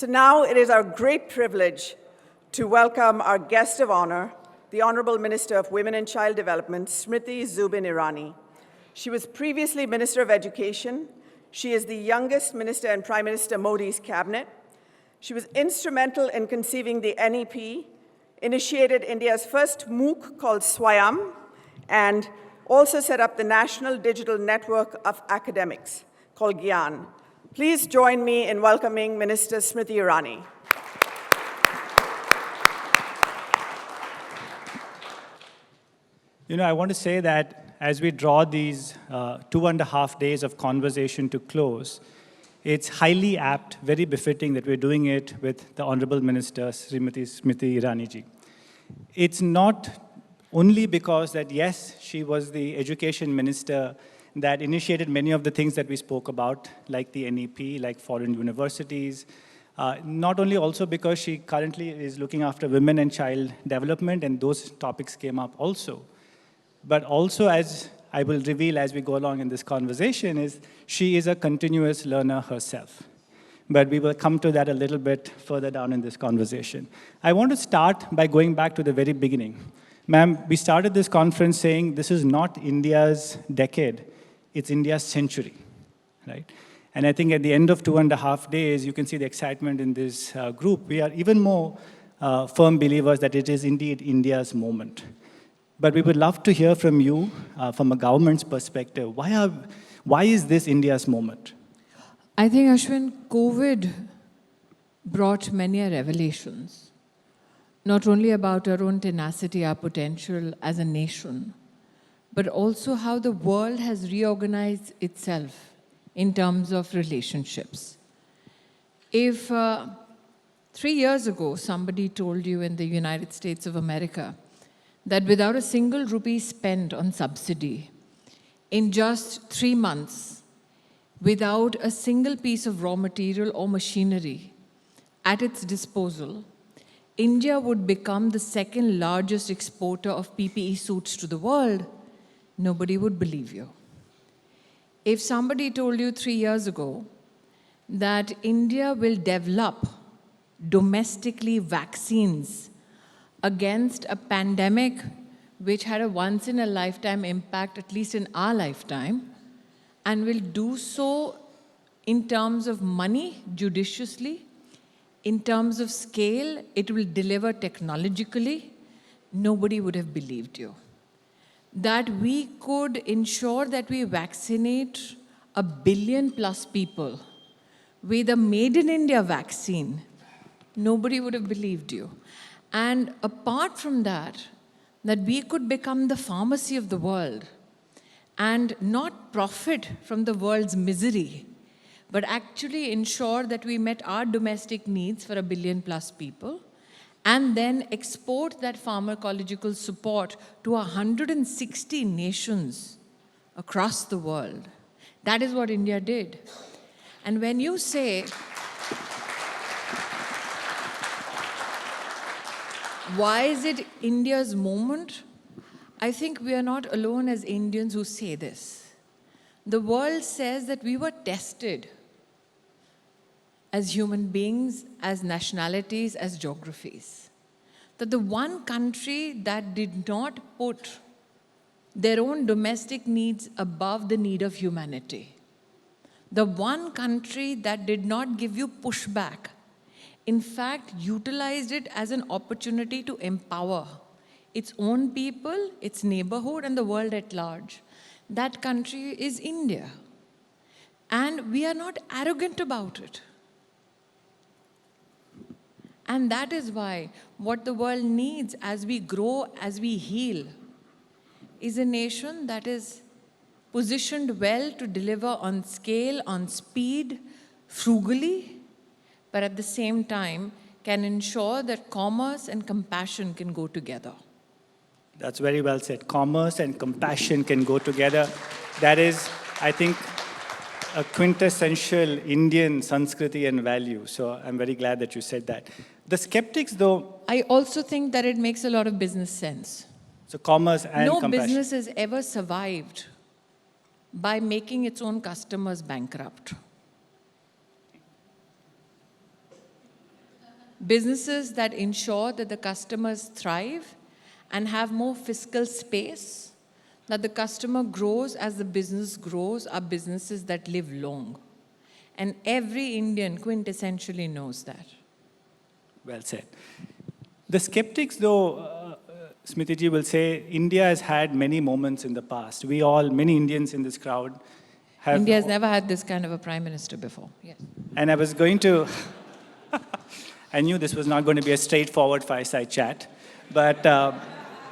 So now it is our great privilege to welcome our guest of honor, the Hon'ble Minister of Women and Child Development, Smriti Irani. She was previously Minister of Education. She is the youngest minister in Prime Minister Modi's cabinet. She was instrumental in conceiving the NEP, initiated India's first MOOC called Swayam, and also set up the National Digital Network of Academics called GYAN. Please join me in welcoming Minister Smriti Irani. I want to say that as we draw these 2.5 days of conversation to close, it's highly apt, very befitting that we're doing it with the Honorable Minister, Smt Smriti Irani ji. It's not only because that, yes, she was the education minister that initiated many of the things that we spoke about, like the NEP, like foreign universities. Not only also because she currently is looking after women and child development, and those topics came up also. But also, as I will reveal as we go along in this conversation, is she is a continuous learner herself. But we will come to that a little bit further down in this conversation. I want to start by going back to the very beginning. Ma'am, we started this conference saying this is not India's decade, it's India's century, right? And I think at the end of 2.5 days, you can see the excitement in this group. We are even more firm believers that it is indeed India's moment. But we would love to hear from you, from a government's perspective, why is this India's moment? I think, Ashwin, COVID brought many revelations, not only about our own tenacity, our potential as a nation, but also how the world has reorganized itself in terms of relationships. If 3 years ago, somebody told you in the United States of America that without a single rupee spent on subsidy, in just 3 months, without a single piece of raw material or machinery at its disposal, India would become the second largest exporter of PPE suits to the world, nobody would believe you. If somebody told you 3 years ago that India will develop domestically vaccines against a pandemic which had a once-in-a-lifetime impact, at least in our lifetime, and will do so in terms of money, judiciously, in terms of scale, it will deliver technologically, nobody would have believed you. That we could ensure that we vaccinate 1 billion+ people with a made-in-India vaccine, nobody would have believed you. And apart from that we could become the pharmacy of the world and not profit from the world's misery, but actually ensure that we met our domestic needs for 1 billion+ people, and then export that pharmacological support to 160 nations across the world. That is what India did. And when you say, why is it India's moment? I think we are not alone as Indians who say this. The world says that we were tested as human beings, as nationalities, as geographies. That the one country that did not put their own domestic needs above the need of humanity, the one country that did not give you pushback, in fact, utilized it as an opportunity to empower its own people, its neighborhood, and the world at large. That country is India. And we are not arrogant about it. And that is why what the world needs as we grow, as we heal, is a nation that is positioned well to deliver on scale, on speed, frugally, but at the same time can ensure that commerce and compassion can go together. That's very well said. Commerce and compassion can go together. That is, I think, a quintessential Indian Sanskriti and value. So I'm very glad that you said that. The skeptics, though... I also think that it makes a lot of business sense. So commerce and compassion. No business has ever survived by making its own customers bankrupt. businesses that ensure that the customers thrive and have more fiscal space, that the customer grows as the business grows, are businesses that live long. And every Indian quintessentially knows that. Well said. The skeptics, though, Smriti ji will say, India has had many moments in the past. We all, many Indians in this crowd, have... India has never had this kind of a prime minister before. Yes. And I was going to... I knew this was not going to be a straightforward fireside chat, but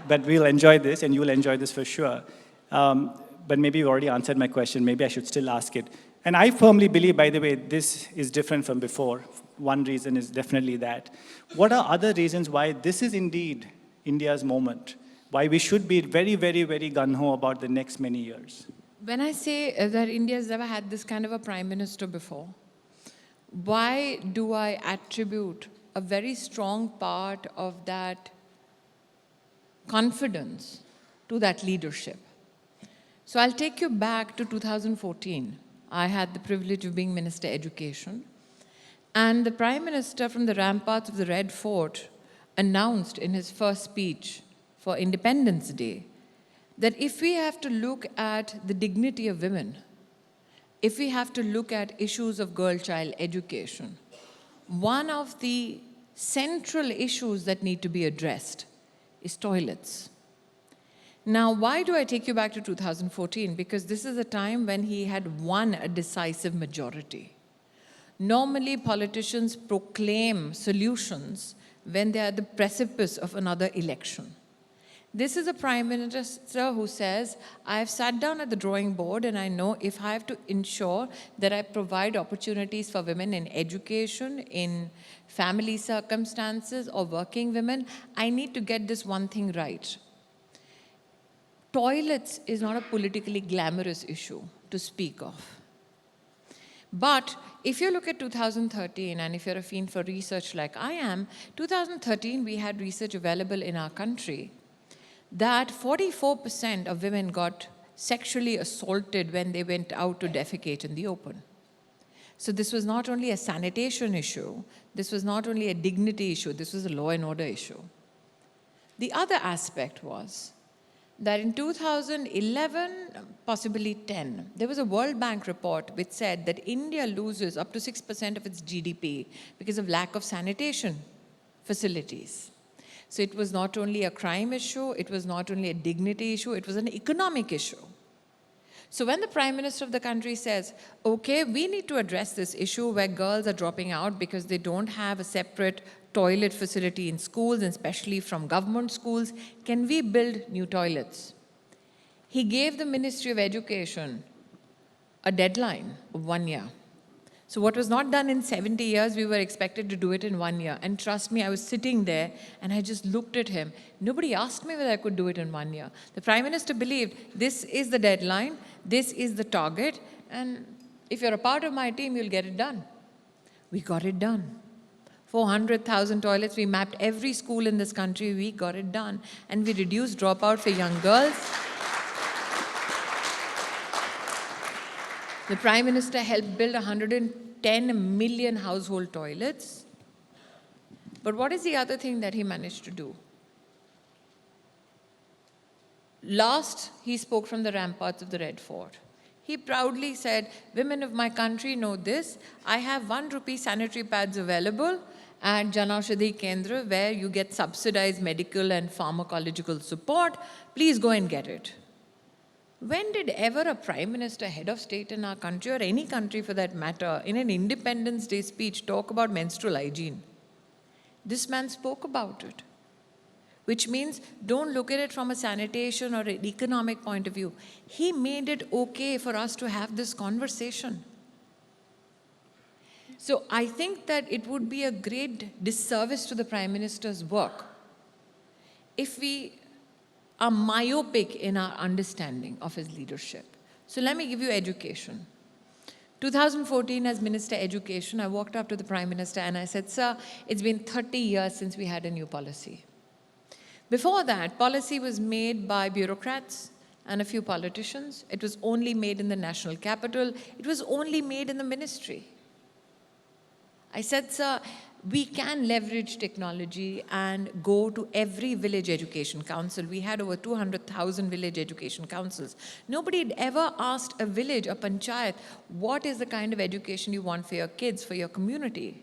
we'll enjoy this, and you'll enjoy this for sure. But maybe you already answered my question. Maybe I should still ask it. And I firmly believe, by the way, this is different from before. One reason is definitely that. What are other reasons why this is indeed India's moment? Why we should be very, very, very gung-ho about the next many years? When I say that India has never had this kind of a prime minister before, why do I attribute a very strong part of that confidence to that leadership? So I'll take you back to 2014. I had the privilege of being Minister Education. And the Prime Minister from the ramparts of the Red Fort announced in his first speech for Independence Day that if we have to look at the dignity of women, if we have to look at issues of girl-child education, one of the central issues that need to be addressed is toilets. Now, why do I take you back to 2014? Because this is a time when he had won a decisive majority. Normally, politicians proclaim solutions when they are at the precipice of another election. This is a prime minister who says, I have sat down at the drawing board and I know if I have to ensure that I provide opportunities for women in education, in family circumstances, or working women, I need to get this one thing right. Toilets is not a politically glamorous issue to speak of. But if you look at 2013, and if you're a fiend for research like I am, 2013 we had research available in our country that 44% of women got sexually assaulted when they went out to defecate in the open. So this was not only a sanitation issue, this was not only a dignity issue, this was a law and order issue. The other aspect was that in 2011, possibly 10, there was a World Bank report which said that India loses up to 6% of its GDP because of lack of sanitation facilities. So it was not only a crime issue, it was not only a dignity issue, it was an economic issue. So when the Prime Minister of the country says, okay, we need to address this issue where girls are dropping out because they don't have a separate toilet facility in schools, and especially from government schools, can we build new toilets? He gave the Ministry of Education a deadline of 1 year. So what was not done in 70 years, we were expected to do it in 1 year. And trust me, I was sitting there and I just looked at him. Nobody asked me whether I could do it in 1 year. The Prime Minister believed this is the deadline, this is the target, and if you're a part of my team, you'll get it done. We got it done. 400,000 toilets, we mapped every school in this country, we got it done. And we reduced dropout for young girls. The Prime Minister helped build 110 million household toilets. But what is the other thing that he managed to do? Last, he spoke from the ramparts of the Red Fort. He proudly said, women of my country know this. I have 1 rupee sanitary pads available at Janaushadhi Kendra, where you get subsidized medical and pharmacological support. Please go and get it. When did ever a Prime Minister, head of state in our country, or any country for that matter, in an Independence Day speech talk about menstrual hygiene? This man spoke about it, which means don't look at it from a sanitation or an economic point of view. He made it okay for us to have this conversation. So I think that it would be a great disservice to the Prime Minister's work if we are myopic in our understanding of his leadership. So let me give you education. 2014, as Minister Education, I walked up to the Prime Minister and I said, sir, it's been 30 years since we had a new policy. Before that, policy was made by bureaucrats and a few politicians. It was only made in the national capital. It was only made in the ministry. I said, sir, we can leverage technology and go to every village education council. We had over 200,000 village education councils. Nobody had ever asked a village, a panchayat, what is the kind of education you want for your kids, for your community?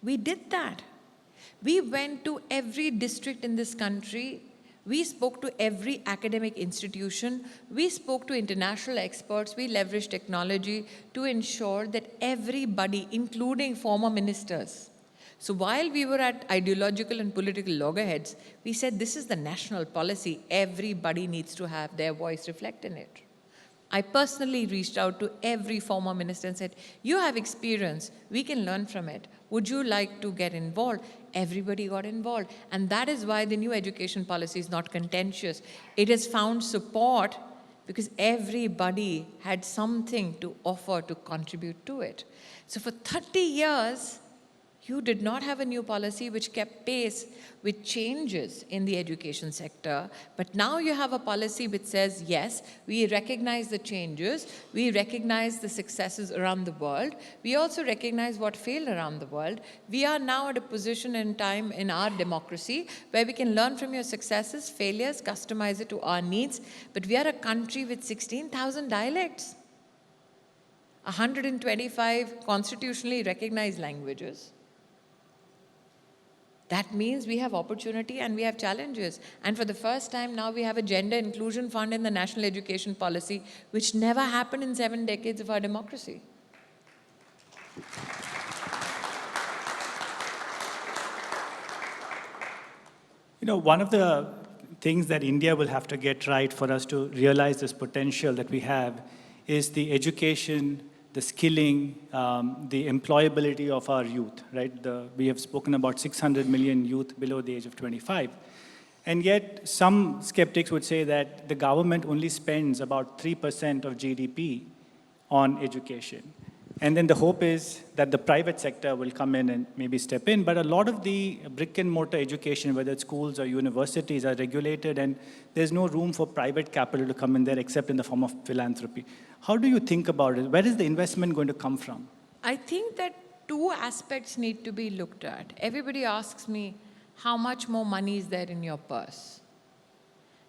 We did that. We went to every district in this country. We spoke to every academic institution. We spoke to international experts. We leveraged technology to ensure that everybody, including former ministers. So while we were at ideological and political loggerheads, we said this is the national policy. Everybody needs to have their voice reflect in it. I personally reached out to every former minister and said, you have experience, we can learn from it. Would you like to get involved? Everybody got involved. And that is why the new education policy is not contentious. It has found support because everybody had something to offer to contribute to it. So for 30 years, you did not have a new policy which kept pace with changes in the education sector, but now you have a policy which says, yes, we recognize the changes, we recognize the successes around the world, we also recognize what failed around the world. We are now at a position in time in our democracy where we can learn from your successes, failures, customize it to our needs, but we are a country with 16,000 dialects, 125 constitutionally recognized languages. That means we have opportunity and we have challenges. And for the first time now we have a gender inclusion fund in the national education policy, which never happened in 7 decades of our democracy. You know, one of the things that India will have to get right for us to realize this potential that we have is the education, the skilling, the employability of our youth, right? We have spoken about 600 million youth below the age of 25. And yet, some skeptics would say that the government only spends about 3% of GDP on education. And then the hope is that the private sector will come in and maybe step in. But a lot of the brick and mortar education, whether it's schools or universities, are regulated, and there's no room for private capital to come in there except in the form of philanthropy. How do you think about it? Where is the investment going to come from? I think that two aspects need to be looked at. Everybody asks me, how much more money is there in your purse?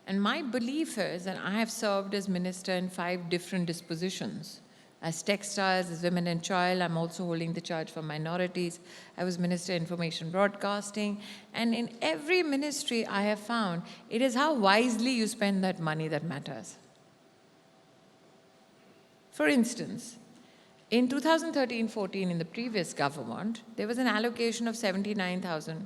And my belief is, and I have served as minister in 5 different dispositions, as textiles, as women and child, I'm also holding the charge for minorities. I was Minister of Information Broadcasting. And in every ministry I have found, it is how wisely you spend that money that matters. For instance, in 2013-14, in the previous government, there was an allocation of 79,000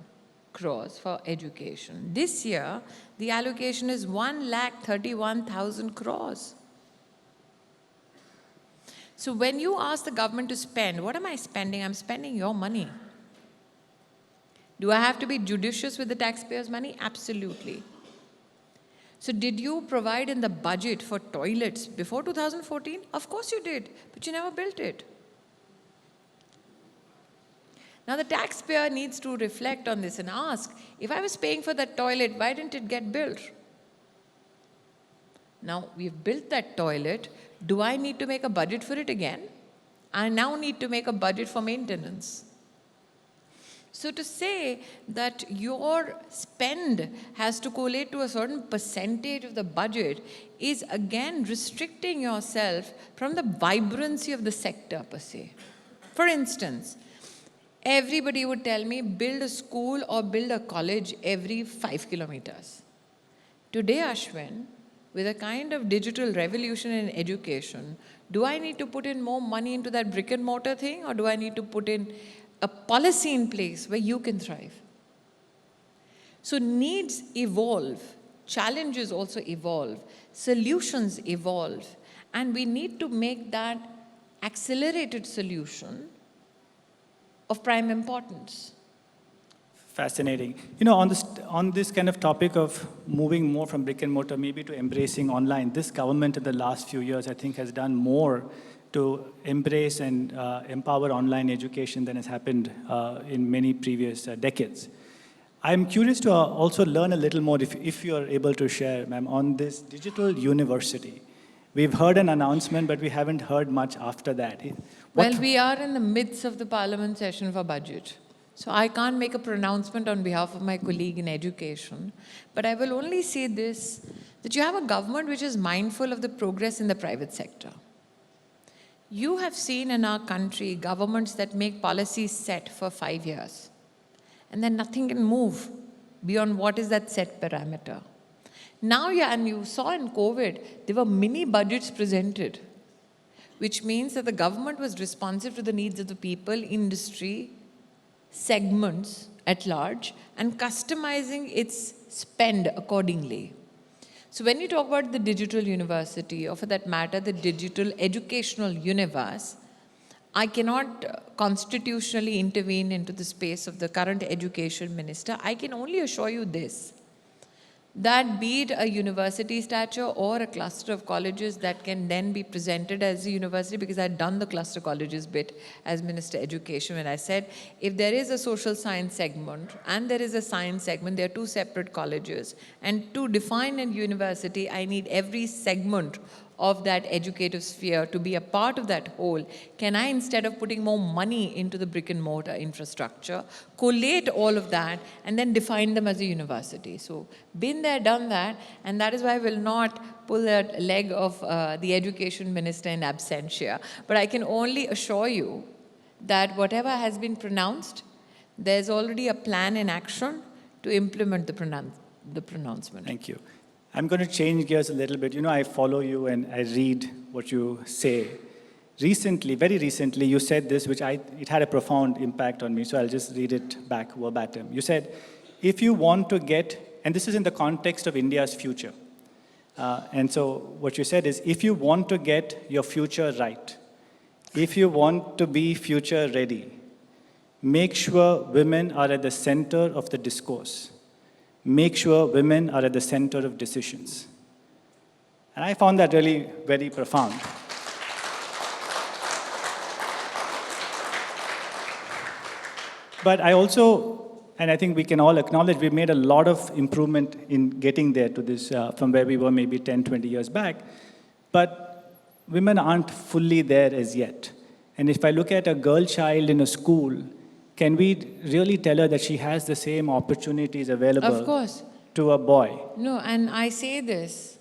crores for education. This year, the allocation is 1,31,000 crores. So when you ask the government to spend, what am I spending? I'm spending your money. Do I have to be judicious with the taxpayers' money? Absolutely. So did you provide in the budget for toilets before 2014? Of course you did, but you never built it. Now the taxpayer needs to reflect on this and ask, if I was paying for that toilet, why didn't it get built? Now we've built that toilet. Do I need to make a budget for it again? I now need to make a budget for maintenance. So to say that your spend has to correlate to a certain percentage of the budget is again restricting yourself from the vibrancy of the sector per se. For instance, everybody would tell me build a school or build a college every 5 kilometers. Today, Ashwin, with a kind of digital revolution in education, do I need to put in more money into that brick and mortar thing, or do I need to put in a policy in place where you can thrive? So needs evolve, challenges also evolve, solutions evolve, and we need to make that accelerated solution of prime importance. Fascinating. You know, on this kind of topic of moving more from brick and mortar maybe to embracing online, this government in the last few years, I think, has done more to embrace and empower online education than has happened in many previous decades. I'm curious to also learn a little more, if you're able to share, ma'am, on this digital university. We've heard an announcement, but we haven't heard much after that. Well, we are in the midst of the parliament session for budget. So I can't make a pronouncement on behalf of my colleague in education, but I will only say this, that you have a government which is mindful of the progress in the private sector. You have seen in our country governments that make policies set for 5 years, and then nothing can move beyond what is that set parameter. Now, and you saw in COVID, there were mini budgets presented, which means that the government was responsive to the needs of the people, industry, segments at large, and customizing its spend accordingly. So when you talk about the digital university, or for that matter, the digital educational universe, I cannot constitutionally intervene into the space of the current education minister. I can only assure you this, that be it a university stature or a cluster of colleges that can then be presented as a university, because I'd done the cluster colleges bit as Minister Education when I said, if there is a social science segment and there is a science segment, they're two separate colleges. And to define a university, I need every segment of that educative sphere to be a part of that whole. Can I, instead of putting more money into the brick and mortar infrastructure, collate all of that and then define them as a university? So, been there, done that, and that is why I will not pull that leg of the education minister in absentia. But I can only assure you that whatever has been pronounced, there's already a plan in action to implement the pronouncement. Thank you. I'm going to change gears a little bit. You know, I follow you and I read what you say. Recently, very recently, you said this, which it had a profound impact on me, so I'll just read it back verbatim. You said, if you want to get, and this is in the context of India's future, and so what you said is, if you want to get your future right, if you want to be future ready, make sure women are at the center of the discourse. Make sure women are at the center of decisions. And I found that really very profound. But I also, and I think we can all acknowledge, we've made a lot of improvement in getting there to this, from where we were maybe 10, 20 years back. But women aren't fully there as yet. And if I look at a girl child in a school, can we really tell her that she has the same opportunities available Of course. to a boy? No, and I say this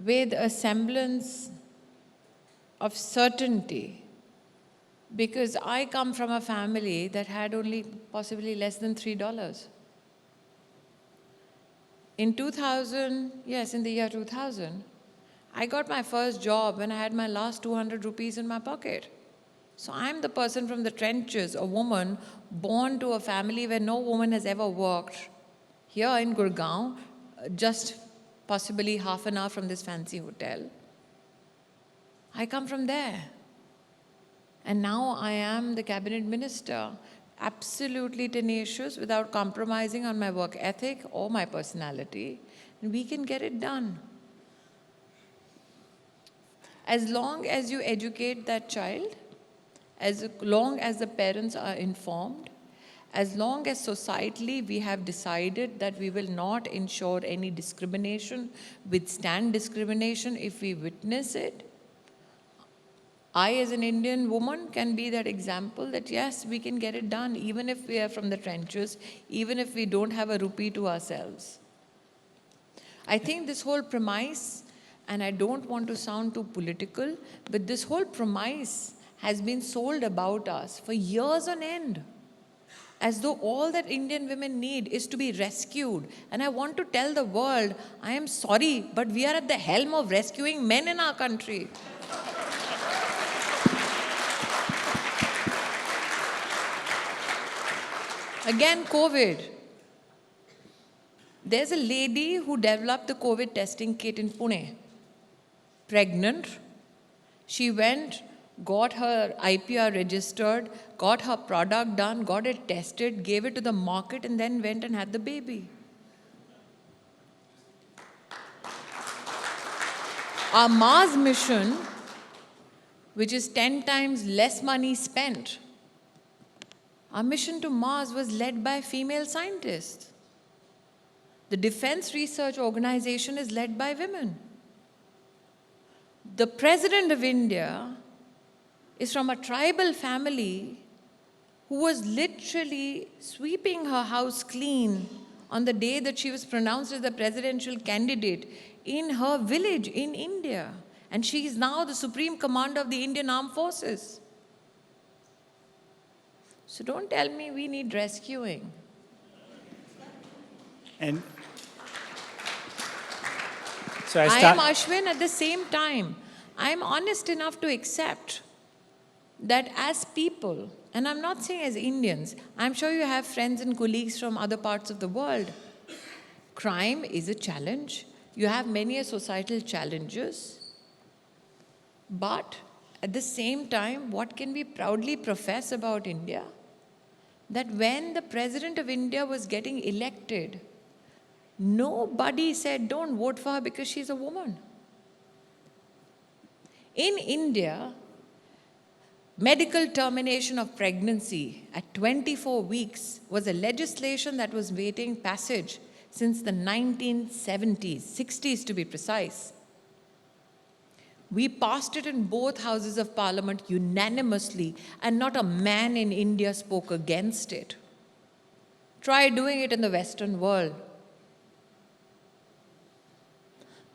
with a semblance of certainty, because I come from a family that had only possibly less than $3. In 2000, yes, in the year 2000, I got my first job when I had my last 200 rupees in my pocket. So I'm the person from the trenches, a woman born to a family where no woman has ever worked, here in Gurgaon, just possibly half an hour from this fancy hotel. I come from there. And now I am the cabinet minister, absolutely tenacious without compromising on my work ethic or my personality. And we can get it done. As long as you educate that child, as long as the parents are informed, as long as societally we have decided that we will not ensure any discrimination, withstand discrimination if we witness it, I as an Indian woman can be that example that yes, we can get it done even if we are from the trenches, even if we don't have a rupee to ourselves. I think this whole premise, and I don't want to sound too political, but this whole premise has been sold about us for years on end, as though all that Indian women need is to be rescued. And I want to tell the world, I am sorry, but we are at the helm of rescuing men in our country. Again, COVID. There's a lady who developed the COVID testing kit in Pune, pregnant. She went, got her IPR registered, got her product done, got it tested, gave it to the market, and then went and had the baby. Our Mars mission, which is 10 times less money spent, our mission to Mars was led by female scientists. The Defense Research Organization is led by women. The President of India is from a tribal family who was literally sweeping her house clean on the day that she was pronounced as the presidential candidate in her village in India. And she is now the Supreme Commander of the Indian Armed Forces. So don't tell me we need rescuing. And so I am Ashwin. At the same time, I am honest enough to accept that as people, and I'm not saying as Indians, I'm sure you have friends and colleagues from other parts of the world. Crime is a challenge. You have many societal challenges. But at the same time, what can we proudly profess about India? That when the President of India was getting elected, nobody said, don't vote for her because she's a woman. In India, medical termination of pregnancy at 24 weeks was a legislation that was waiting passage since the 1970s, 60s to be precise. We passed it in both houses of parliament unanimously, and not a man in India spoke against it. Try doing it in the Western world.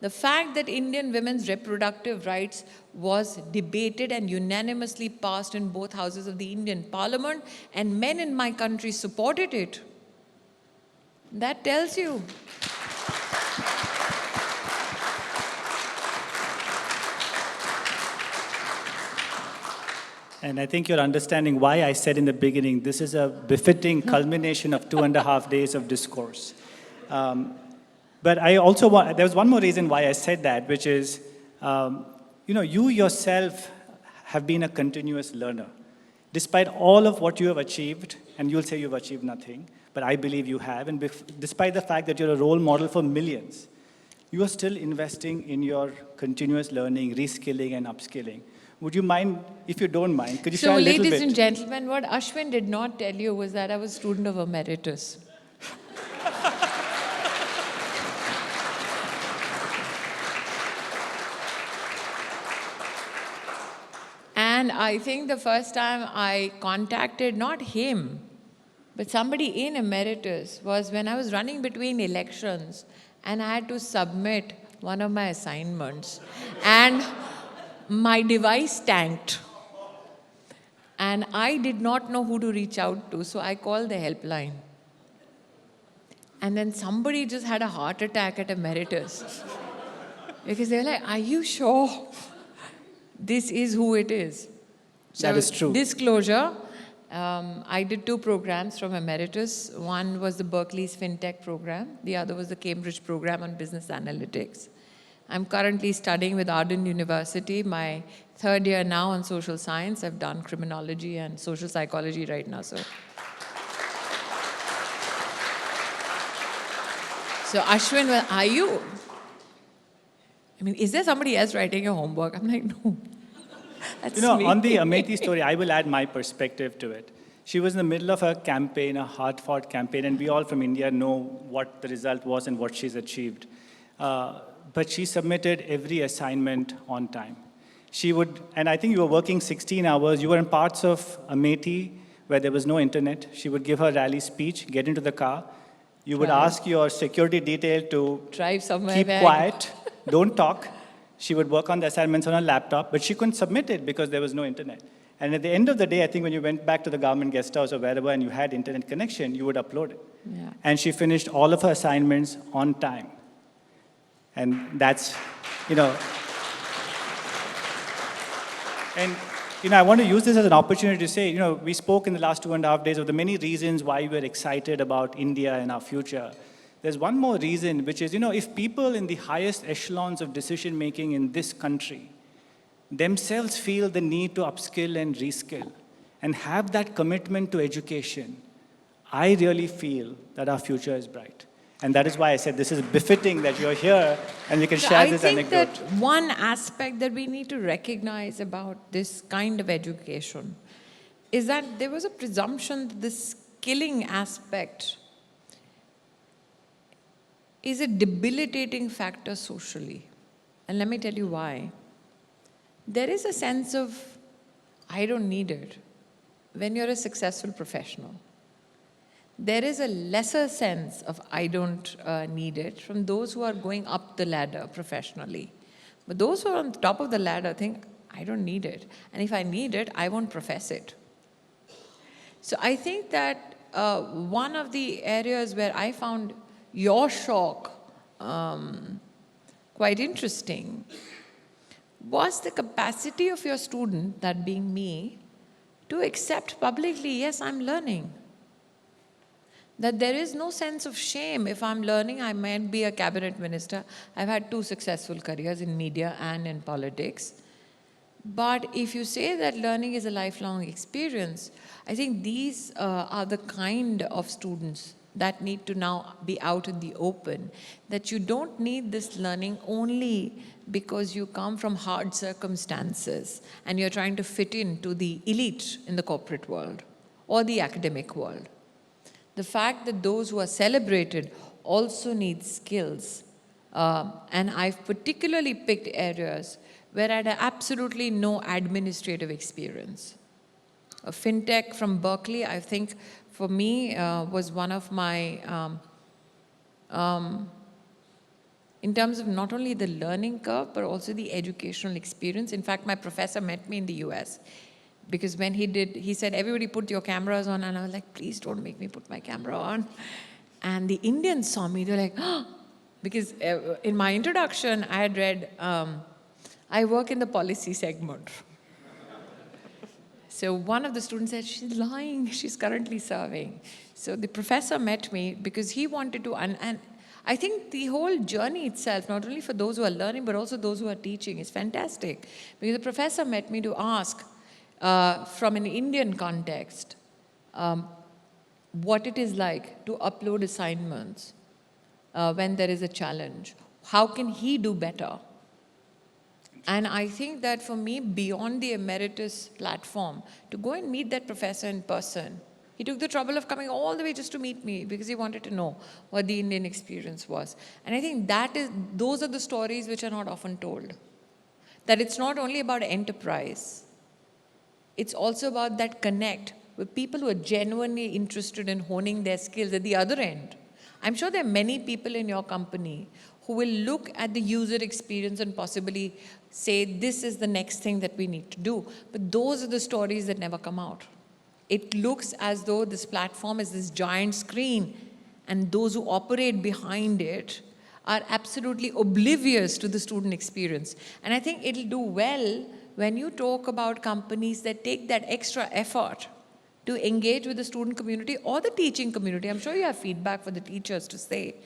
The fact that Indian women's reproductive rights was debated and unanimously passed in both houses of the Indian Parliament, and men in my country supported it, that tells you. And I think you're understanding why I said in the beginning, this is a befitting culmination of 2.5 days of discourse. But I also want, there was one more reason why I said that, which is, you yourself have been a continuous learner. Despite all of what you have achieved, and you'll say you've achieved nothing, but I believe you have, and despite the fact that you're a role model for millions, you are still investing in your continuous learning, reskilling, and upskilling. Would you mind, if you don't mind, could you share a little bit? So, ladies and gentlemen, what Ashwin did not tell you was that I was a student of Emeritus. And I think the first time I contacted not him, but somebody in Emeritus was when I was running between elections and I had to submit one of my assignments. And my device tanked. And I did not know who to reach out to, so I called the helpline. And then somebody just had a heart attack at Emeritus. Because they were like, are you sure this is who it is? So, that is true. Disclosure, I did 2 programs from Emeritus. One was the Berkeley's FinTech program. The other was the Cambridge program on business analytics. I'm currently studying with Arden University, my 3rd year now on social science. I've done criminology and social psychology right now. So Ashwin, well, are you? I mean, is there somebody else writing your homework? I'm like, no. That's me. On the Ameti story, I will add my perspective to it. She was in the middle of a campaign, a hard-fought campaign, and we all from India know what the result was and what she's achieved. But she submitted every assignment on time. She would, and I think you were working 16 hours. You were in parts of Ameti where there was no internet. She would give her rally speech, get into the car. You would ask your security detail to drive somewhere keep quiet, don't talk. She would work on the assignments on her laptop, but she couldn't submit it because there was no internet. And at the end of the day, I think when you went back to the government guest house or wherever and you had internet connection, you would upload it. Yeah. And she finished all of her assignments on time. And that's, and, I want to use this as an opportunity to say, we spoke in the last 2.5 days of the many reasons why we're excited about India and our future. There's one more reason, which is, if people in the highest echelons of decision-making in this country themselves feel the need to upskill and reskill and have that commitment to education, I really feel that our future is bright. And that is why I said this is befitting that you're here and we can share this anecdote. I think that one aspect that we need to recognize about this kind of education is that there was a presumption that the skilling aspect is a debilitating factor socially. And let me tell you why. There is a sense of, I don't need it. when you're a successful professional, there is a lesser sense of I don't need it from those who are going up the ladder professionally. But those who are on the top of the ladder think, I don't need it. And if I need it, I won't profess it. So I think that one of the areas where I found your shock quite interesting was the capacity of your student, that being me, to accept publicly, yes, I'm learning. That there is no sense of shame if I'm learning. I might be a cabinet minister. I've had 2 successful careers in media and in politics. But if you say that learning is a lifelong experience, I think these are the kind of students that need to now be out in the open, that you don't need this learning only because you come from hard circumstances and you're trying to fit into the elite in the corporate world or the academic world. The fact that those who are celebrated also need skills. And I've particularly picked areas where I had absolutely no administrative experience. A fintech from Berkeley, I think, for me, was one of my, in terms of not only the learning curve, but also the educational experience. In fact, my professor met me in the US. Because when he said, everybody put your cameras on, and I was like, please don't make me put my camera on. And the Indians saw me, they're like, oh, because in my introduction, I had read, I work in the policy segment. So one of the students said, she's lying, she's currently serving. So the professor met me because he wanted to, and I think the whole journey itself, not only for those who are learning, but also those who are teaching, is fantastic. Because the professor met me to ask, from an Indian context, what it is like to upload assignments when there is a challenge. How can he do better? And I think that for me, beyond the Emeritus platform, to go and meet that professor in person, he took the trouble of coming all the way just to meet me because he wanted to know what the Indian experience was. And I think those are the stories which are not often told. That it's not only about enterprise, it's also about that connect with people who are genuinely interested in honing their skills at the other end. I'm sure there are many people in your company who will look at the user experience and possibly say, this is the next thing that we need to do. But those are the stories that never come out. It looks as though this platform is this giant screen, and those who operate behind it are absolutely oblivious to the student experience. And I think it'll do well when you talk about companies that take that extra effort to engage with the student community or the teaching community. I'm sure you have feedback for the teachers to say,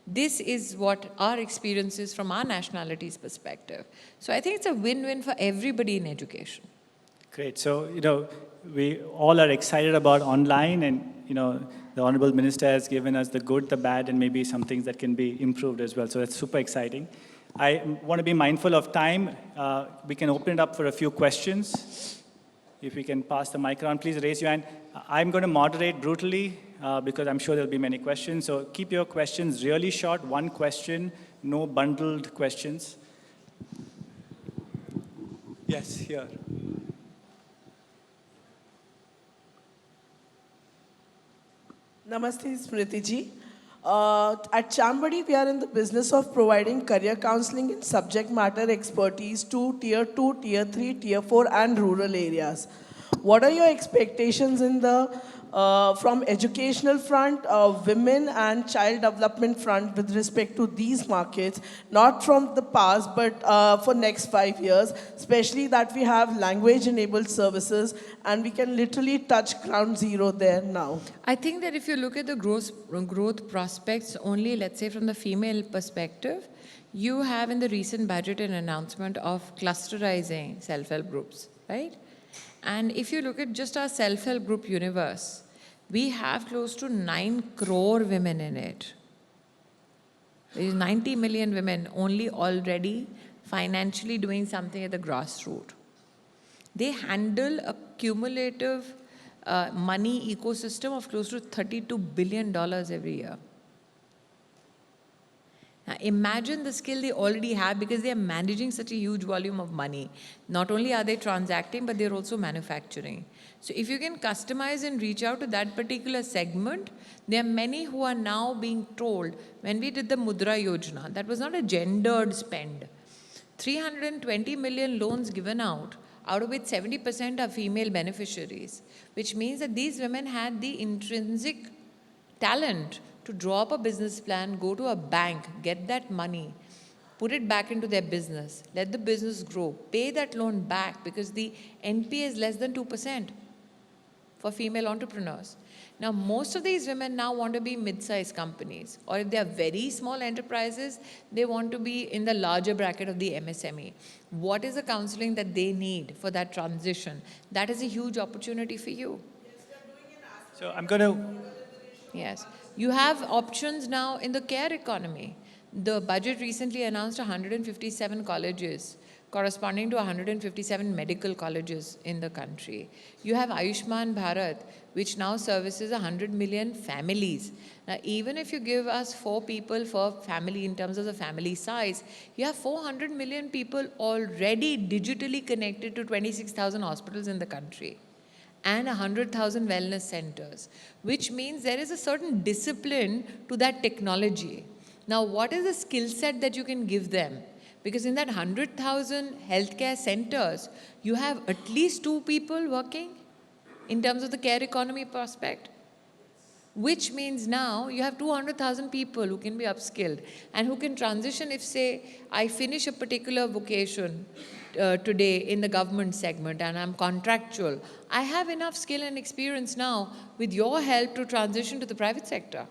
this is what our experience is from our nationality's perspective. So I think it's a win-win for everybody in education. Great. So, we all are excited about online, and, the Honorable Minister has given us the good, the bad, and maybe some things that can be improved as well. So that's super exciting. I want to be mindful of time. We can open it up for a few questions. If we can pass the mic around, please raise your hand. I'm going to moderate brutally because I'm sure there'll be many questions. So keep your questions really short, one question, no bundled questions. Yes, here. Namaste, Smriti ji. At Chambadi, we are in the business of providing career counseling and subject matter expertise to Tier 2, Tier 3, Tier 4 and rural areas. What are your expectations in the from educational front, women and child development front with respect to these markets, not from the past, but for next 5 years, especially that we have language-enabled services and we can literally touch ground zero there now? I think that if you look at the growth prospects only, let's say from the female perspective, you have in the recent budget an announcement of clusterizing self-help groups, right? And if you look at just our self-help group universe, we have close to 9 crore women in it. There is 90 million women only already financially doing something at the grassroots. They handle a cumulative money ecosystem of close to $32 billion every year. Now, Now imagine the skill they already have because they are managing such a huge volume of money. Not only are they transacting, but they're also manufacturing. So if you can customize and reach out to that particular segment, there are many who are now being told, when we did the Mudra Yojana, that was not a gendered spend. 320 million loans given out of which 70% are female beneficiaries, which means that these women had the intrinsic talent to draw up a business plan, go to a bank, get that money, put it back into their business, let the business grow, pay that loan back because the NPA is less than 2% for female entrepreneurs. Now, most of these women now want to be mid-sized companies, or if they are very small enterprises, they want to be in the larger bracket of the MSME. What is the counseling that they need for that transition? That is a huge opportunity for you. So I'm going to... Yes. You have options now in the care economy. The budget recently announced 157 colleges, corresponding to 157 medical colleges in the country. You have Ayushman Bharat, which now services 100 million families. Now, even if you give us 4 people per family in terms of the family size, you have 400 million people already digitally connected to 26,000 hospitals in the country and 100,000 wellness centers, which means there is a certain discipline to that technology. Now, what is the skill set that you can give them? Because in that 100,000 healthcare centers, you have at least 2 people working in terms of the care economy prospect, which means now you have 200,000 people who can be upskilled and who can transition if, say, I finish a particular vocation today in the government segment and I'm contractual. I have enough skill and experience now with your help to transition to the private sector.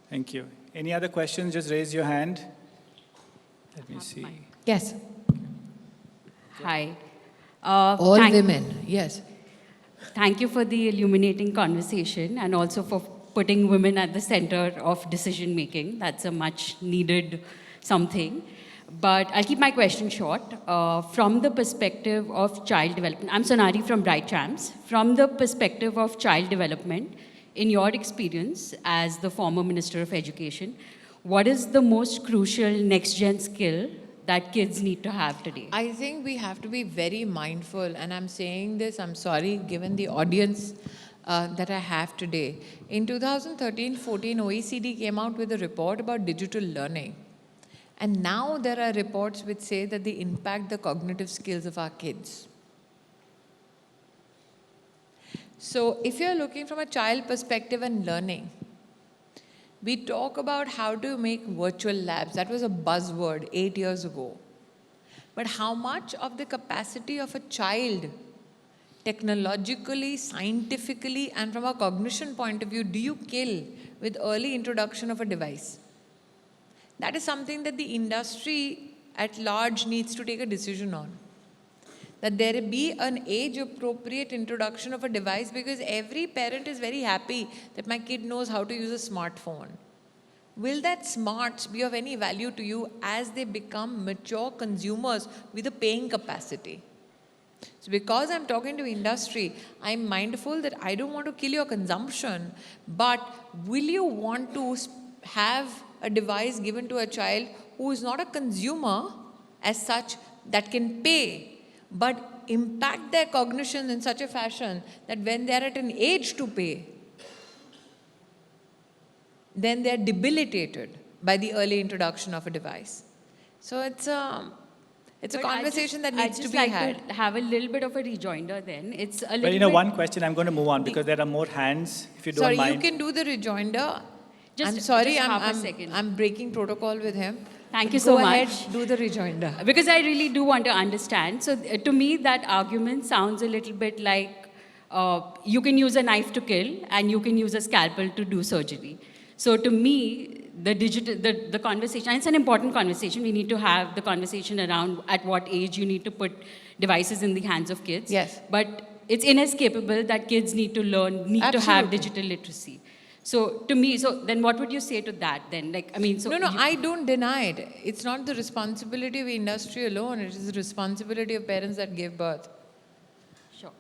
Thank you. Any other questions? Just raise your hand. Let me see. Yes. Hi. All women, yes. Thank you for the illuminating conversation and also for putting women at the center of decision making. That's a much needed something. But I'll keep my question short. From the perspective of child development, I'm Sonari from Bright Champs. From the perspective of child development, in your experience as the former Minister of Education, what is the most crucial next-gen skill that kids need to have today? I think we have to be very mindful, and I'm saying this, I'm sorry, given the audience that I have today. In 2013-14, OECD came out with a report about digital learning. And now there are reports which say that they impact the cognitive skills of our kids. So if you're looking from a child perspective and learning, we talk about how to make virtual labs. That was a buzzword 8 years ago. But how much of the capacity of a child, technologically, scientifically, and from a cognition point of view, do you kill with early introduction of a device? That is something that the industry at large needs to take a decision on. That there be an age-appropriate introduction of a device, because every parent is very happy that my kid knows how to use a smartphone. Will that smarts be of any value to you as they become mature consumers with a paying capacity? So because I'm talking to industry, I'm mindful that I don't want to kill your consumption, but will you want to have a device given to a child who is not a consumer as such that can pay, but impact their cognition in such a fashion that when they're at an age to pay, then they're debilitated by the early introduction of a device. So it's a conversation that needs to be had. I'd just like to have a little bit of a rejoinder then. It's a little But bit... one question, I'm going to move on because there are more hands, if you don't Sorry, mind. you can do the rejoinder. Just- I'm sorry, just half a second. I'm breaking protocol with him. Thank you so Go much. ahead, do the rejoinder. Because I really do want to understand. So to me, that argument sounds a little bit like you can use a knife to kill and you can use a scalpel to do surgery. So to me, the conversation, and it's an important conversation. We need to have the conversation around at what age you need to put devices in the hands of kids. Yes. But it's inescapable that kids need to learn, need to have Absolutely. digital literacy. So to me, so then what would you say to that then? Like, I mean, so... No, I don't deny it. It's not the responsibility of industry alone. It is the responsibility of parents that give birth. Sure.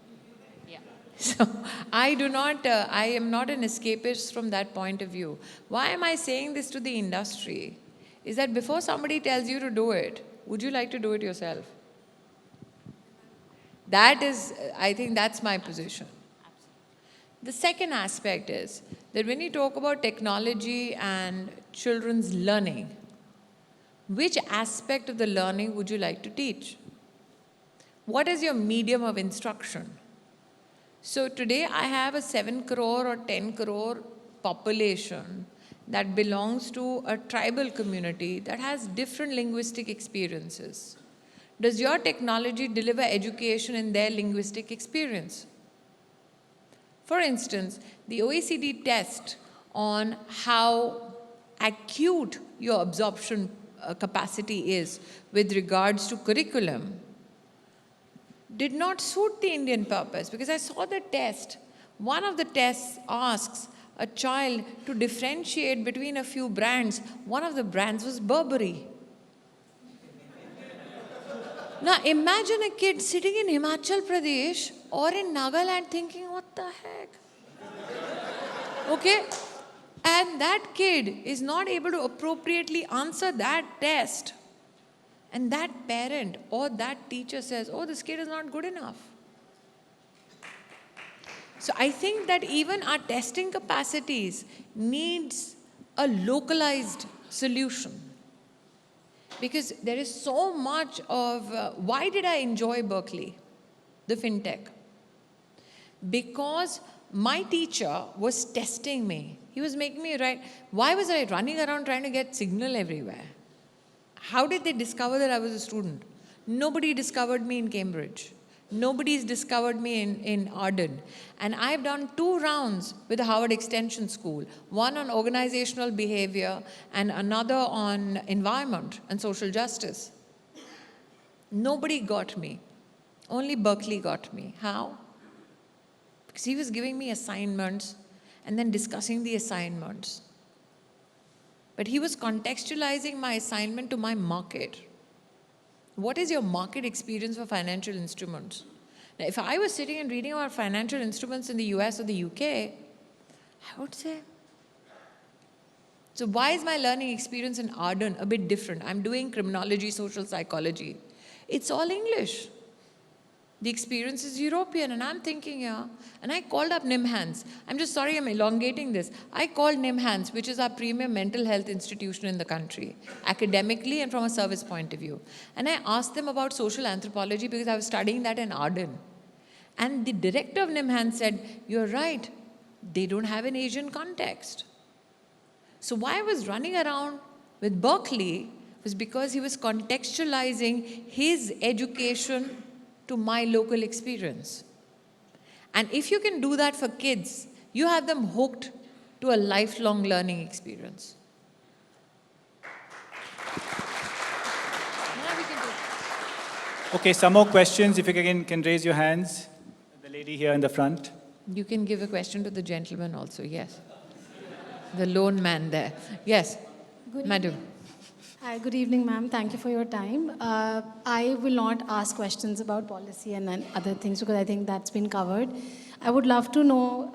Yeah. So I am not an escapist from that point of view. Why am I saying this to the industry? Is that before somebody tells you to do it, would you like to do it yourself? I think that's my position. The second aspect is that when you talk about technology and children's learning, which aspect of the learning would you like to teach? What is your medium of instruction? So today I have a 7 crore or 10 crore population that belongs to a tribal community that has different linguistic experiences. Does your technology deliver education in their linguistic experience? For instance, the OECD test on how acute your absorption capacity is with regards to curriculum did not suit the Indian purpose, because I saw the test. One of the tests asks a child to differentiate between a few brands. One of the brands was Burberry. Now imagine a kid sitting in Himachal Pradesh or in Nagaland thinking, what the heck? Okay? And that kid is not able to appropriately answer that test. And that parent or that teacher says, oh, this kid is not good enough. So I think that even our testing capacities needs a localized solution. Because there is so much of, why did I enjoy Berkeley, the fintech? Because my teacher was testing me. He was making me write. Why was I running around trying to get signal everywhere? How did they discover that I was a student? Nobody discovered me in Cambridge. Nobody's discovered me in Arden. And I've done 2 rounds with the Harvard Extension School, one on organizational behavior and another on environment and social justice. Nobody got me. Only Berkeley got me. How? Because he was giving me assignments and then discussing the assignments. But he was contextualizing my assignment to my market. What is your market experience for financial instruments? Now, if I was sitting and reading about financial instruments in the US or the UK, I would say, so why is my learning experience in Arden a bit different? I'm doing criminology, social psychology. It's all English. The experience is European, and I'm thinking, yeah. And I called up NIMHANS. I'm just sorry I'm elongating this. I called NIMHANS, which is our premier mental health institution in the country, academically and from a service point of view. And I asked them about social anthropology because I was studying that in Arden. And the director of NIMHANS said, you're right, they don't have an Asian context. So why I was running around with Berkeley was because he was contextualizing his education to my local experience. And if you can do that for kids, you have them hooked to a lifelong learning experience. Now we can do. Okay, some more questions. If you can raise your hands. The lady here in the front. You can give a question to the gentleman also, yes. The lone man there. Yes, madam. Hi, good evening, ma'am. Thank you for your time. I will not ask questions about policy and other things because I think that's been covered. I would love to know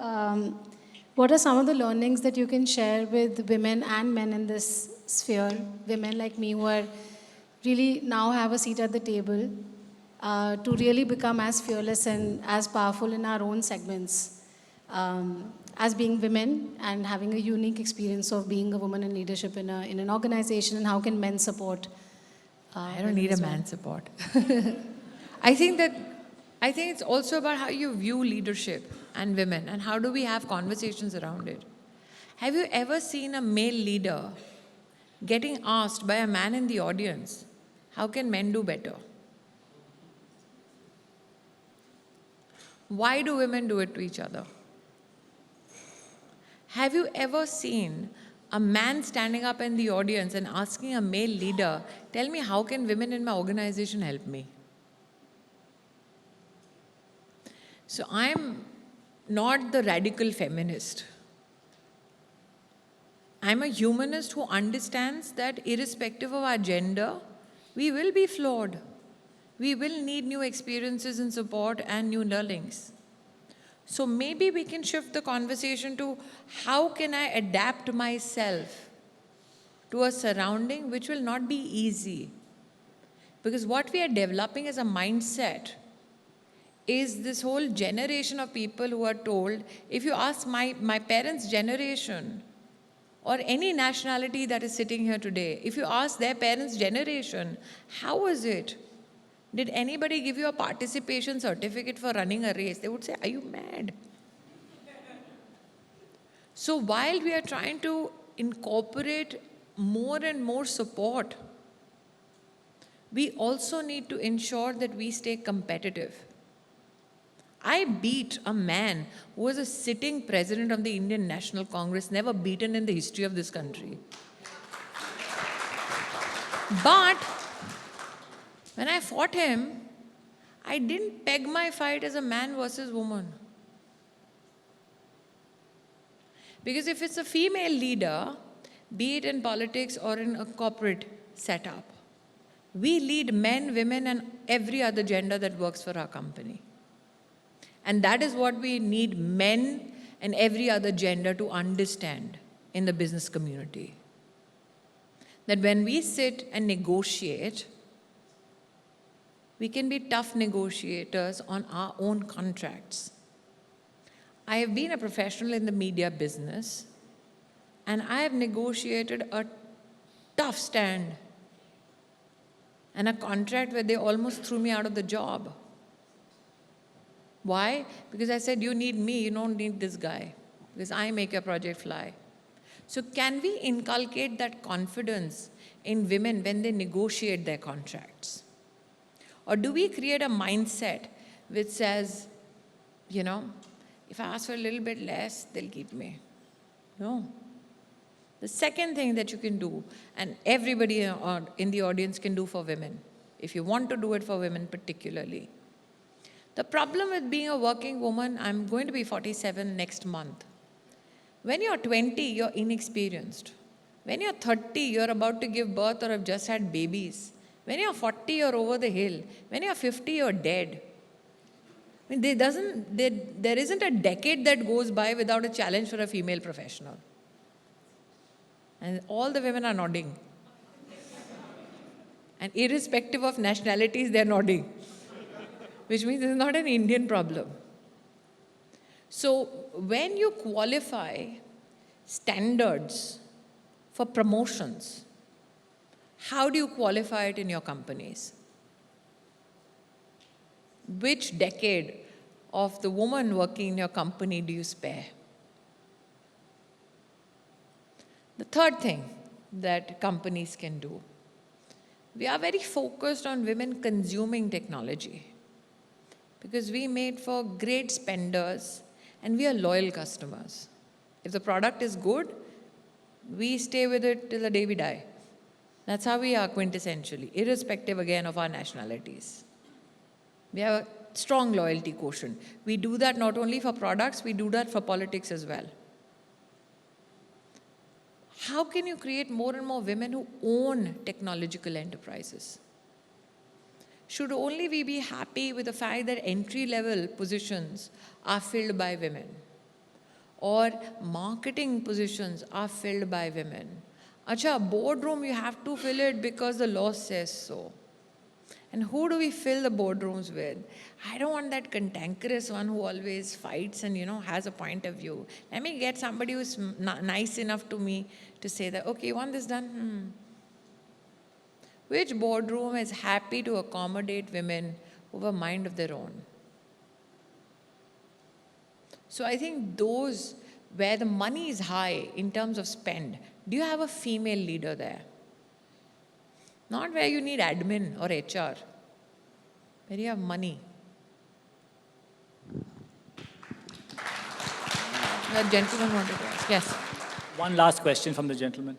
what are some of the learnings that you can share with women and men in this sphere, women like me who are really now have a seat at the table to really become as fearless and as powerful in our own segments. As being women and having a unique experience of being a woman in leadership in an organization, and how can men support? I don't need a man's support. I think it's also about how you view leadership and women, and how do we have conversations around it. Have you ever seen a male leader getting asked by a man in the audience, how can men do better? Why do women do it to each other? Have you ever seen a man standing up in the audience and asking a male leader, tell me how can women in my organization help me? So I'm not the radical feminist. I'm a humanist who understands that irrespective of our gender, we will be flawed. We will need new experiences and support and new learnings. So maybe we can shift the conversation to how can I adapt myself to a surrounding which will not be easy. Because what we are developing as a mindset is this whole generation of people who are told, if you ask my parents' generation, or any nationality that is sitting here today, if you ask their parents' generation, how was it? Did anybody give you a participation certificate for running a race? They would say, are you mad? So while we are trying to incorporate more and more support, we also need to ensure that we stay competitive. I beat a man who was a sitting president of the Indian National Congress, never beaten in the history of this country. But when I fought him, I didn't peg my fight as a man versus woman. Because if it's a female leader, be it in politics or in a corporate setup, we lead men, women, and every other gender that works for our company. And that is what we need men and every other gender to understand in the business community. That when we sit and negotiate, we can be tough negotiators on our own contracts. I have been a professional in the media business, and I have negotiated a tough stand and a contract where they almost threw me out of the job. Why? Because I said, you need me, you don't need this guy, because I make your project fly. So can we inculcate that confidence in women when they negotiate their contracts? Or do we create a mindset which says, you know, if I ask for a little bit less, they'll keep me? No. The second thing that you can do, and everybody in the audience can do for women, if you want to do it for women particularly. The problem with being a working woman, I'm going to be 47 next month. When you're 20, you're inexperienced. When you're 30, you're about to give birth or have just had babies. When you're 40, you're over the hill. When you're 50, you're dead. I mean, there isn't a decade that goes by without a challenge for a female professional. And all the women are nodding. And irrespective of nationalities, they're nodding. Which means this is not an Indian problem. So when you qualify standards for promotions, how do you qualify it in your companies? Which decade of the woman working in your company do you spare? The third thing that companies can do, we are very focused on women consuming technology because we made for great spenders and we are loyal customers. If the product is good, we stay with it till the day we die. That's how we are quintessentially, irrespective again of our nationalities. We have a strong loyalty quotient. We do that not only for products, we do that for politics as well. How can you create more and more women who own technological enterprises? Should only we be happy with the fact that entry-level positions are filled by women? Or marketing positions are filled by women? Acha, boardroom you have to fill it because the law says so. And who do we fill the boardrooms with? I don't want that cantankerous one who always fights and, has a point of view. Let me get somebody who's nice enough to me to say that, okay, you want this done? Which boardroom is happy to accommodate women who have a mind of their own? So I think those where the money is high in terms of spend, do you have a female leader there? Not where you need admin or HR, where you have money. The gentleman wanted to ask. Yes. One last question from the gentleman.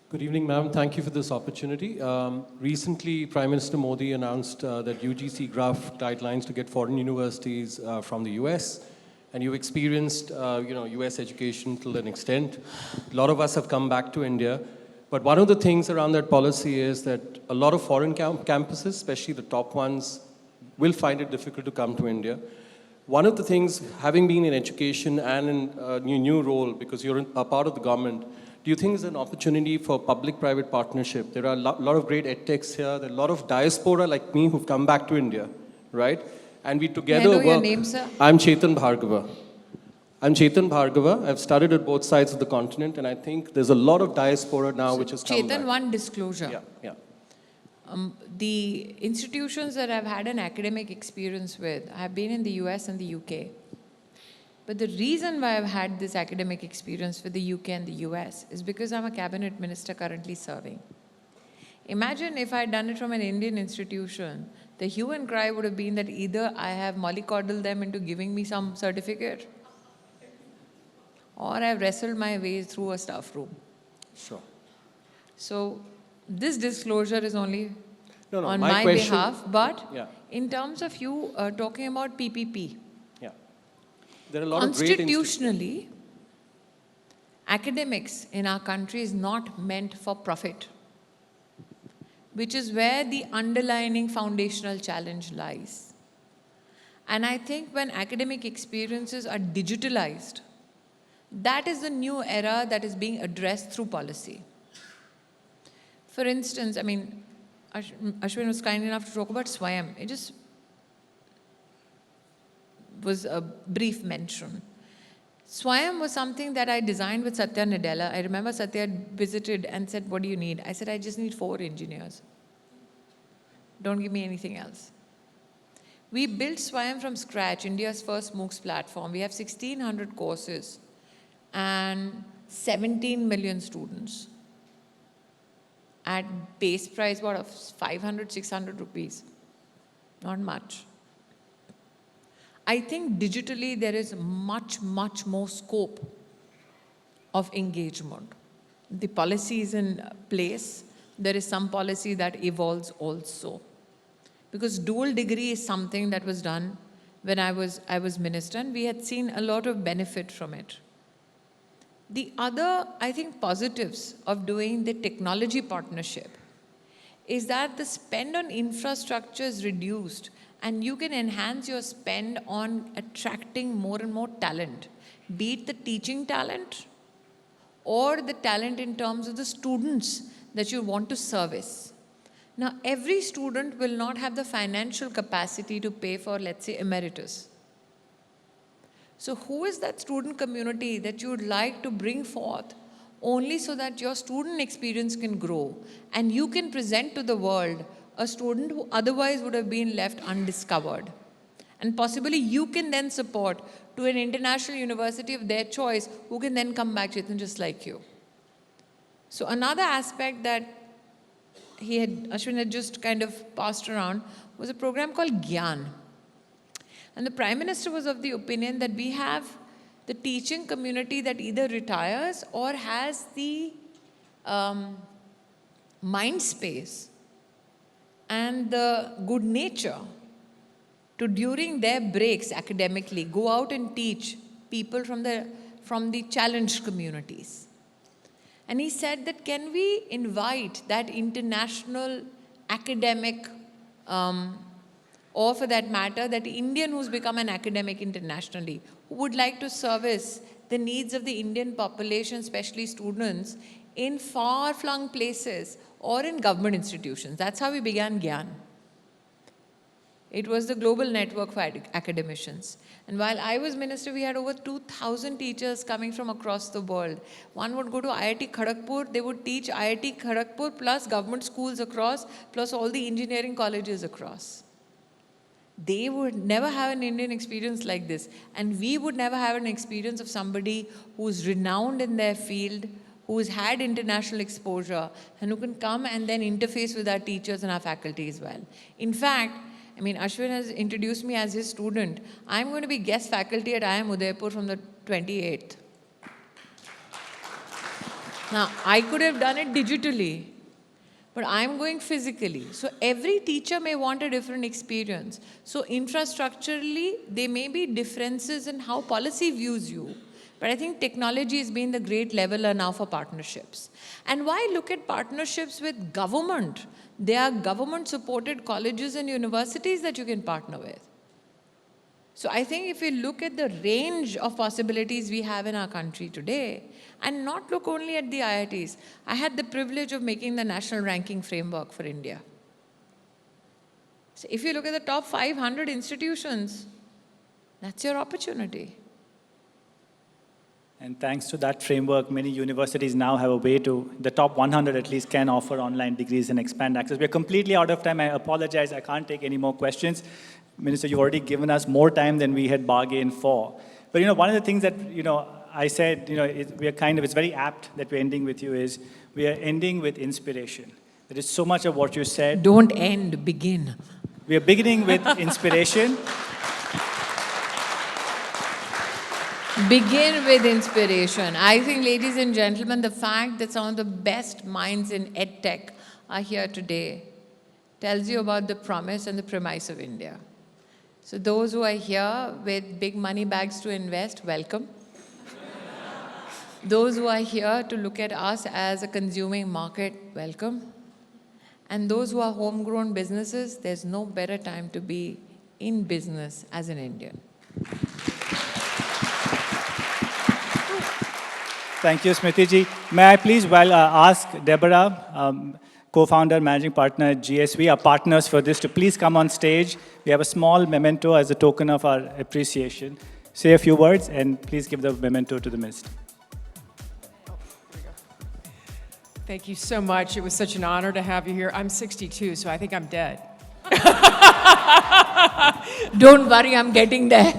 Good evening, ma'am. Thank you for this opportunity. Recently, Prime Minister Modi announced that UGC draft guidelines to get foreign universities from the US. And you've experienced, US education to an extent. A lot of us have come back to India. But one of the things around that policy is that a lot of foreign campuses, especially the top ones, will find it difficult to come to India. One of the things, having been in education and in a new role, because you're a part of the government, do you think there's an opportunity for public-private partnership? There are a lot of great edtechs here. There are a lot of diaspora like me who've come back to India, right? And we together May I know your work. name, sir? I'm Chetan Bhargava. I've studied at both sides of the continent, and I think there's a lot of diaspora now which has come Chetan, back. one disclosure. Yeah. The institutions that I've had an academic experience with, I've been in the US and the UK. But the reason why I've had this academic experience with the UK and the US is because I'm a cabinet minister currently serving. Imagine if I'd done it from an Indian institution, the hue and cry would have been that either I have mollycoddled them into giving me some certificate, or I've wrestled my way through a staff room. Sure. So this disclosure is only on my my question- behalf, but Yeah. in terms of you talking about PPP, Yeah. There are a lot of great constitutionally, academics in our country is not meant for profit, which is where the underlying foundational challenge lies. And I think when academic experiences are digitalized, that is the new era that is being addressed through policy. For instance, I mean, Ashwin was kind enough to talk about Swayam. It just was a brief mention. Swayam was something that I designed with Satya Nadella. I remember Satya had visited and said, "What do you need?" I said, "I just need 4 engineers. Don't give me anything else." We built Swayam from scratch, India's first MOOCs platform. We have 1,600 courses and 17 million students at base price, what, of 500, 600 rupees. Not much. I think digitally there is much, much more scope of engagement. The policy is in place. There is some policy that evolves also. Because dual degree is something that was done when I was minister, and we had seen a lot of benefit from it. The other, I think, positives of doing the technology partnership is that the spend on infrastructure is reduced, and you can enhance your spend on attracting more and more talent, be it the teaching talent or the talent in terms of the students that you want to service. Now, every student will not have the financial capacity to pay for, let's say, emeritus. So who is that student community that you would like to bring forth only so that your student experience can grow and you can present to the world a student who otherwise would have been left undiscovered? And possibly you can then support to an international university of their choice who can then come back, Chetan, just like you. So another aspect that Ashwin had just kind of passed around was a program called Gyan. And the Prime Minister was of the opinion that we have the teaching community that either retires or has the mind space and the good nature to, during their breaks academically, go out and teach people from the challenged communities. And he said that can we invite that international academic or for that matter, that Indian who's become an academic internationally, who would like to service the needs of the Indian population, especially students, in far-flung places or in government institutions. That's how we began Gyan. It was the global network for academicians. And while I was minister, we had over 2,000 teachers coming from across the world. One would go to IIT Kharagpur, they would teach IIT Kharagpur plus government schools across, plus all the engineering colleges across. They would never have an Indian experience like this. And we would never have an experience of somebody who's renowned in their field, who's had international exposure, and who can come and then interface with our teachers and our faculty as well. In fact, I mean, Ashwin has introduced me as his student. I'm going to be guest faculty at IIM Udaipur from the 28th. Now, I could have done it digitally, but I'm going physically. So every teacher may want a different experience. So infrastructurally, there may be differences in how policy views you. But I think technology has been the great leveler now for partnerships. And why look at partnerships with government? There are government-supported colleges and universities that you can partner with. So I think if we look at the range of possibilities we have in our country today, and not look only at the IITs, I had the privilege of making the national ranking framework for India. So if you look at the top 500 institutions, that's your opportunity. And thanks to that framework, many universities now have a way to, the top 100 at least, can offer online degrees and expand access. We're completely out of time. I apologize. I can't take any more questions. Minister, you've already given us more time than we had bargained for. But, one of the things that, I said, it's very apt that we're ending with you is, we are ending with inspiration. There is so much of what you said. Don't end, begin. We are beginning with inspiration. Begin with inspiration. I think, ladies and gentlemen, the fact that some of the best minds in EdTech are here today tells you about the promise and the premise of India. So those who are here with big money bags to invest, welcome. Those who are here to look at us as a consuming market, welcome. And those who are homegrown businesses, there's no better time to be in business as an Indian. Thank you, Smriti ji. May I please ask Deborah, co-founder, managing partner at GSV, our partners for this, to please come on stage. We have a small memento as a token of our appreciation. Say a few words and please give the memento to the minister. Thank you so much. It was such an honor to have you here. I'm 62, so I think I'm dead. Don't worry, I'm getting there.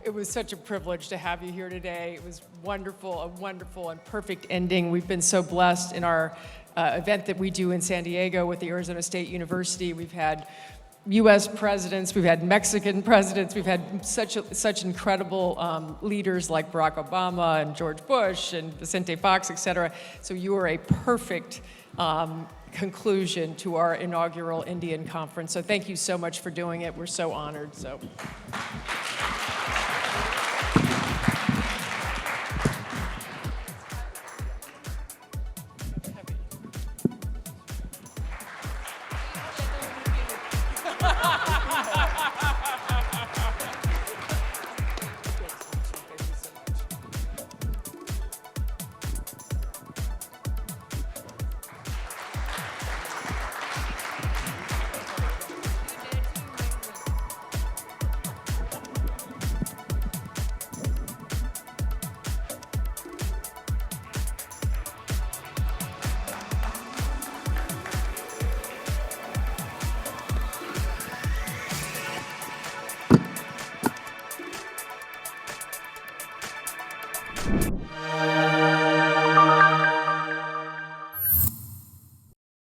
It was such a privilege to have you here today. It was wonderful, a wonderful and perfect ending. We've been so blessed in our event that we do in San Diego with the Arizona State University. We've had U.S. presidents, we've had Mexican presidents, we've had such incredible leaders like Barack Obama and George Bush and Vicente Fox, et cetera. So you are a perfect conclusion to our inaugural Indian conference. So thank you so much for doing it. We're so honored. So.